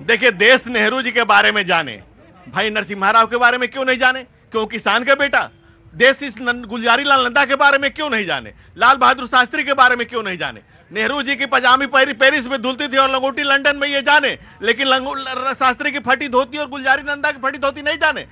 देखिए, देश नेहरू जी के बारे में जाने, भाई नरसिम्हा राव के बारे में क्यों नहीं जाने? क्यों किसान का बेटा? देश इस गुलजारी लाल नंदा के बारे में क्यों नहीं जाने? लाल बहादुर शास्त्री के बारे में क्यों नहीं जाने? नेहरू जी की पजामी पेरिस में धुलती थी और लंगोटी लंदन में ये जाने, लेकिन शास्त्री की फटी धोती और गुलजारी नंदा की फटी धोती नहीं जाने।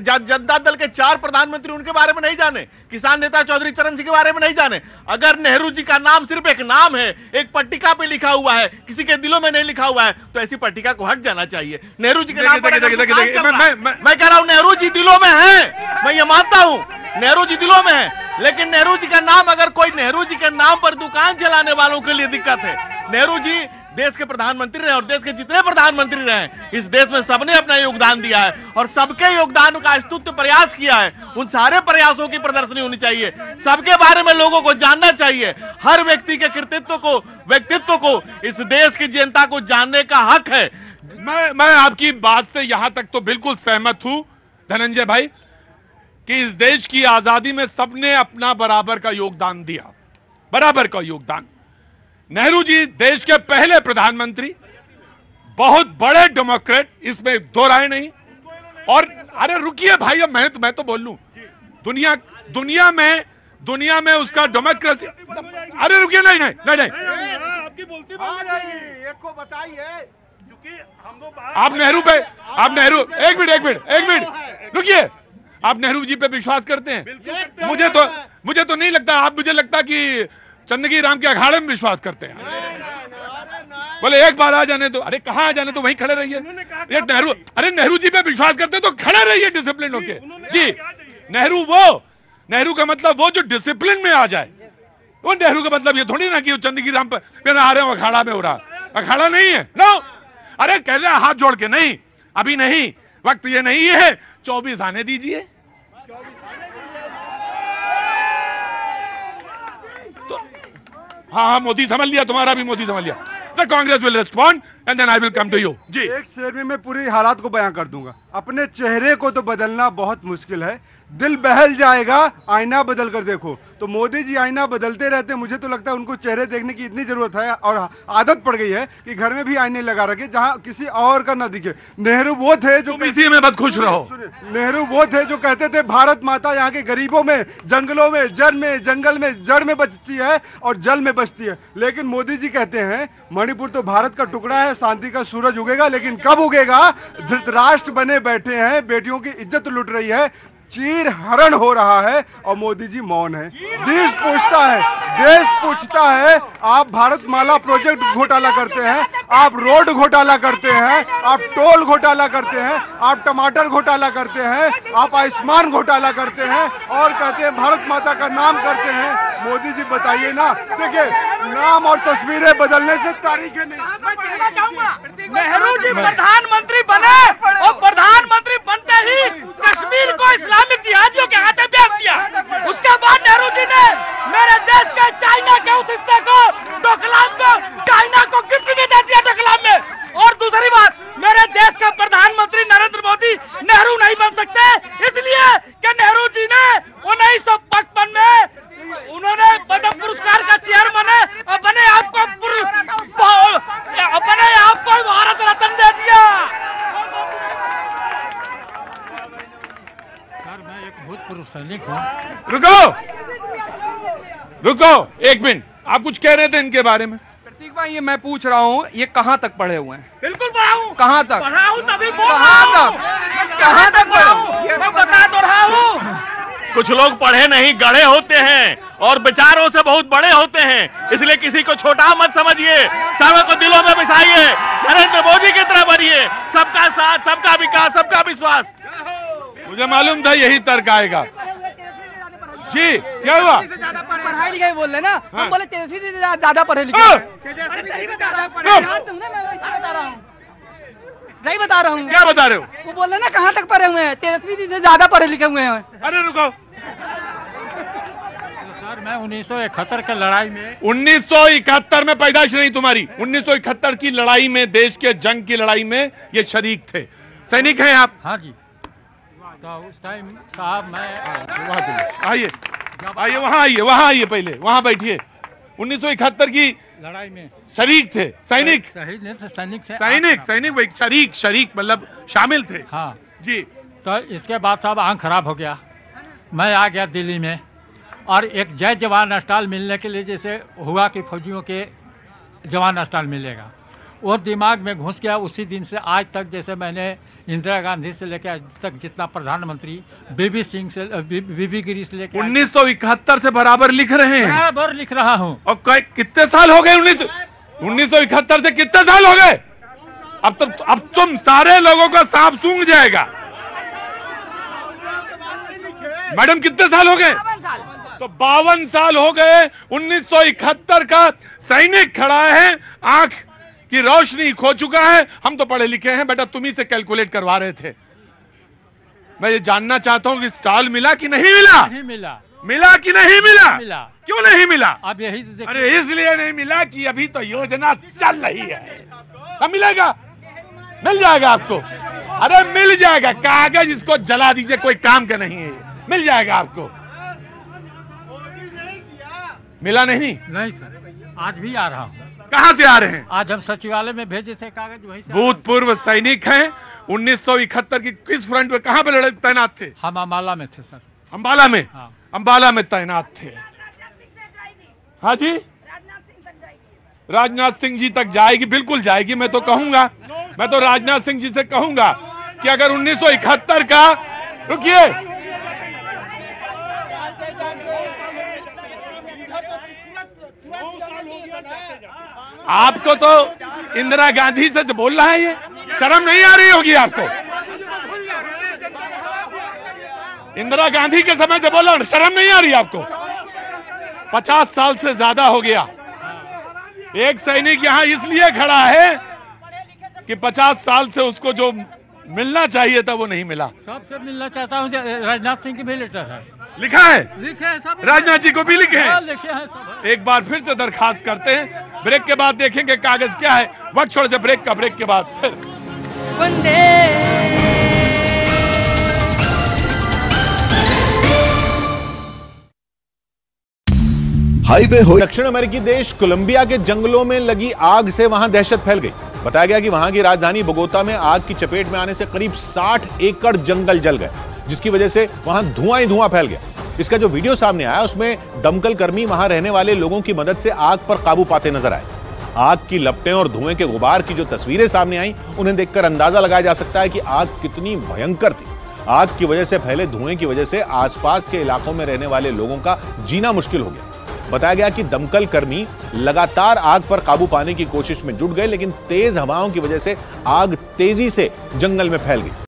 जनता दल के 4 प्रधानमंत्री उनके बारे में नहीं जाने। किसान नेता चौधरी चरण सिंह के बारे में नहीं जाने। अगर नेहरू जी का नाम सिर्फ एक नाम है, एक पट्टिका पे लिखा हुआ है, किसी के दिलों में नहीं लिखा हुआ है, तो ऐसी पट्टिका को हट जाना चाहिए। नेहरू जी के नाम पर मैं कह रहा हूं, नेहरू जी दिलों में है, मैं ये मानता हूं, नेहरू जी दिलों में है, लेकिन नेहरू जी का नाम, अगर कोई नेहरू जी के नाम पर दुकान चलाने वालों के लिए दिक्कत है। नेहरू जी देश के प्रधानमंत्री रहे और देश के जितने प्रधानमंत्री रहे, इस देश में सबने अपना योगदान दिया है और सबके योगदान का स्तुत्य प्रयास किया है। उन सारे प्रयासों की प्रदर्शनी होनी चाहिए, सबके बारे में लोगों को जानना चाहिए। हर व्यक्ति के कृतित्व को, व्यक्तित्व को इस देश की जनता को जानने का हक है। मैं आपकी बात से यहां तक तो बिल्कुल सहमत हूं धनंजय भाई कि इस देश की आजादी में सबने अपना बराबर का योगदान दिया, बराबर का योगदान। नेहरू जी देश के पहले प्रधानमंत्री, बहुत बड़े डेमोक्रेट, इसमें दो राय नहीं। और अरे रुकिए भाई, अब मैं तो बोल लूं, दुनिया में उसका डेमोक्रेसी, अरे रुकिए, नहीं आपकी बोलती एक को बताइए, आप नेहरू एक मिनट रुकिए, आप नेहरू जी पे विश्वास करते हैं? मुझे तो नहीं लगता। मुझे लगता कि चंदगी राम के अखाड़े में विश्वास करते हैं। बोले एक बार आ जाने तो, अरे कहाँ आ जाने तो वहीं खड़े रहिए। ये नेहरू जी पे विश्वास करते तो खड़े रहिए डिसिप्लिन होके। जी, नेहरू का मतलब वो जो डिसिप्लिन में आ जाए, वो नेहरू का मतलब ये थोड़ी ना कि चंदगी राम पे आ रहे हो अखाड़ा में हो रहा, अखाड़ा नहीं है। नो, अरे कह रहे हाथ जोड़ के, नहीं अभी नहीं, वक्त ये नहीं है, 24 आने दीजिए। तो हाँ, मोदी समझ लिया, तुम्हारा भी मोदी समझ लिया। The Congress will respond and then I will come to you. जी, एक शेर में मैं पूरी हालात को बयां कर दूंगा। अपने चेहरे को तो बदलना बहुत मुश्किल है, दिल बहल जाएगा आईना बदल कर देखो। तो मोदी जी आईना बदलते रहते, मुझे तो लगता है उनको चेहरे देखने की इतनी जरूरत है और आदत पड़ गई है कि घर में भी आईने लगा रखे जहां किसी और का ना दिखे। नेहरू वो थे जो, इसी में मत खुश रहो, नेहरू वो थे जो कहते थे भारत माता यहाँ के गरीबों में, जंगलों में, जंगल में, जड़ में बचती है और जल में बचती है। लेकिन मोदी जी कहते हैं मणिपुर तो भारत का टुकड़ा है, शांति का सूरज उगेगा, लेकिन कब उगेगा? धृतराष्ट्र बने बैठे हैं, बेटियों की इज्जत लुट रही है, चीर हरण हो रहा है और मोदी जी मौन है। देश पूछता है, आप भारत माला प्रोजेक्ट घोटाला करते हैं, आप रोड घोटाला करते हैं, आप टोल घोटाला करते हैं, आप टमाटर घोटाला करते हैं, आप आयुष्मान घोटाला करते हैं और कहते हैं भारत माता का नाम करते हैं। मोदी जी बताइए ना, देखिए नाम और तस्वीरें बदलने से तारीखें नहीं। नेहरू जी प्रधानमंत्री बने और प्रधानमंत्री बनते ही कश्मीर को इस्लामिक जिहादियों के हाथ में बेच दिया। उसके बाद नेहरू जी ने मेरे देश के चाइना के उस हिस्से को, डोकलाम को, चाइना को गिफ्ट भी दे दिया डोकलाम में। और दूसरी बात, मेरे देश के प्रधानमंत्री नरेंद्र मोदी नेहरू नहीं बन सकते, इसलिए कि नेहरू जी ने 1955 में उन्होंने पद्म पुरस्कार का चेयरमैन है और अपने आप को भारत रत्न दे दिया। सर, मैं एक भूतपूर्व सैनिक हूँ। रुको एक मिनट, आप कुछ कह रहे थे इनके बारे में? प्रतीक भाई, ये मैं पूछ रहा हूँ, ये कहाँ तक पढ़े हुए हैं? बिल्कुल पढ़ा हूँ। कहाँ तक? पढ़ा हूँ तभी बोल कहाँ तक पढ़ा हूँ? मैं बता तो रहा हूँ। कुछ लोग पढ़े नहीं, गढ़े होते हैं और विचारों से बहुत बड़े होते हैं, इसलिए किसी को छोटा मत समझिए, सबको को दिलों में बसाइए, नरेंद्र मोदी की तरह बनिए। सबका साथ, सबका विकास, सबका विश्वास। मुझे मालूम था यही तर्क आएगा। जी, क्या हुआ? पढ़ाई लिखाई बोल रहे ना, हम बोले तेजस्वी से ज्यादा पढ़े लिखे। नहीं बता रहा हूँ। क्या बता रहे हो? वो बोल रहे ना कहाँ तक पढ़े हुए हैं, तेजस्वी जी से ज्यादा पढ़े लिखे हुए हैं। अरे रुको, सर मैं 1971 के लड़ाई में, 1971 में पैदाइश नहीं तुम्हारी, 1971 की लड़ाई में, देश के जंग की लड़ाई में ये शरीक थे, सैनिक हैं आप? हाँ जी। तो उस टाइम साहब मैं आइए, वहाँ आइए, पहले वहाँ बैठिए। 1971 की लड़ाई में शरीक थे, सैनिक, शहीद नहीं थे, सैनिक थे। सैनिक भाई, शरीक मतलब शामिल थे। हाँ जी। तो इसके बाद साहब आंख खराब हो गया। मैं आ गया दिल्ली में और एक जय जवान अस्पताल मिलने के लिए, जैसे हुआ कि फौजियों के जवान अस्पताल मिलेगा, वो दिमाग में घुस गया। उसी दिन से आज तक, जैसे मैंने इंदिरा गांधी से लेकर आज तक जितना प्रधानमंत्री, बीबी सिंह से, बीबी गिरी से लेकर 1971 से बराबर लिख रहे हैं। बराबर लिख रहा हूँ। और कितने साल हो गए? 1971 से कितने साल हो गए? अब तुम सारे लोगों का सांप सूंघ जाएगा। मैडम कितने साल हो गए? तो 52 साल हो गए। 1971 का सैनिक खड़ा है, आंख की रोशनी खो चुका है। हम तो पढ़े लिखे हैं बेटा, तुम ही से कैलकुलेट करवा रहे थे। मैं ये जानना चाहता हूं कि स्टॉल मिला कि नहीं मिला? नहीं मिला। मिला कि नहीं मिला? मिला। क्यों नहीं मिला? अब यही तो अरे इसलिए नहीं मिला कि अभी तो योजना चल रही है। अब मिलेगा, मिल जाएगा आपको। अरे मिल जाएगा, कागज इसको जला दीजिए, कोई काम का नहीं है, मिल जाएगा आपको। मिला नहीं? नहीं सर, आज भी आ रहा हूँ। कहां से आ रहे हैं? आज हम सचिवालय में भेजे थे कागज, वहीं से। भूतपूर्व सैनिक हैं। 1971 की किस फ्रंट पे, कहां पे लड़े तैनात थे? हम अम्बाला में थे सर। अंबाला में? हाँ। अंबाला में तैनात थे। हाँ जी, राजनाथ सिंह जी तक जाएगी, बिल्कुल जाएगी। मैं तो कहूंगा, मैं तो राजनाथ सिंह जी से कहूंगा कि अगर 1971 का, रुकिए, आपको तो इंदिरा गांधी से जो बोल रहा है, ये शर्म नहीं आ रही होगी आपको? इंदिरा गांधी के समय से बोल रहा हूं, शर्म नहीं आ रही आपको? 50 साल से ज्यादा हो गया। एक सैनिक यहां इसलिए खड़ा है कि 50 साल से उसको जो मिलना चाहिए था वो नहीं मिला। सबसे मिलना चाहता हूँ। राजनाथ सिंह की भी लेटर है, लिखा है, लिखे हैं सब। राजनाथ जी को भी लिखे हैं। लिखे हैं सब। एक बार फिर से दरखास्त करते हैं, ब्रेक के बाद देखेंगे कागज क्या है। वक्त छोड़ से ब्रेक का, ब्रेक के बाद फिर हाईवे हो। दक्षिण अमेरिकी देश कोलंबिया के जंगलों में लगी आग से वहां दहशत फैल गई। बताया गया कि वहां की राजधानी बोगोता में आग की चपेट में आने से करीब 60 एकड़ जंगल जल गए, जिसकी वजह से वहां धुआं ही धुआं फैल गया। इसका जो वीडियो सामने आया उसमें दमकल कर्मी वहां रहने वाले लोगों की मदद से आग पर काबू पाते नजर आए। आग की लपटें और धुएं के गुबार की जो तस्वीरें सामने आई, उन्हें देखकर अंदाजा लगाया जा सकता है कि आग कितनी भयंकर थी। आग की वजह से फैले धुएं की वजह से आसपास के इलाकों में रहने वाले लोगों का जीना मुश्किल हो गया। बताया गया कि दमकल कर्मी लगातार आग पर काबू पाने की कोशिश में जुट गए, लेकिन तेज हवाओं की वजह से आग तेजी से जंगल में फैल गई।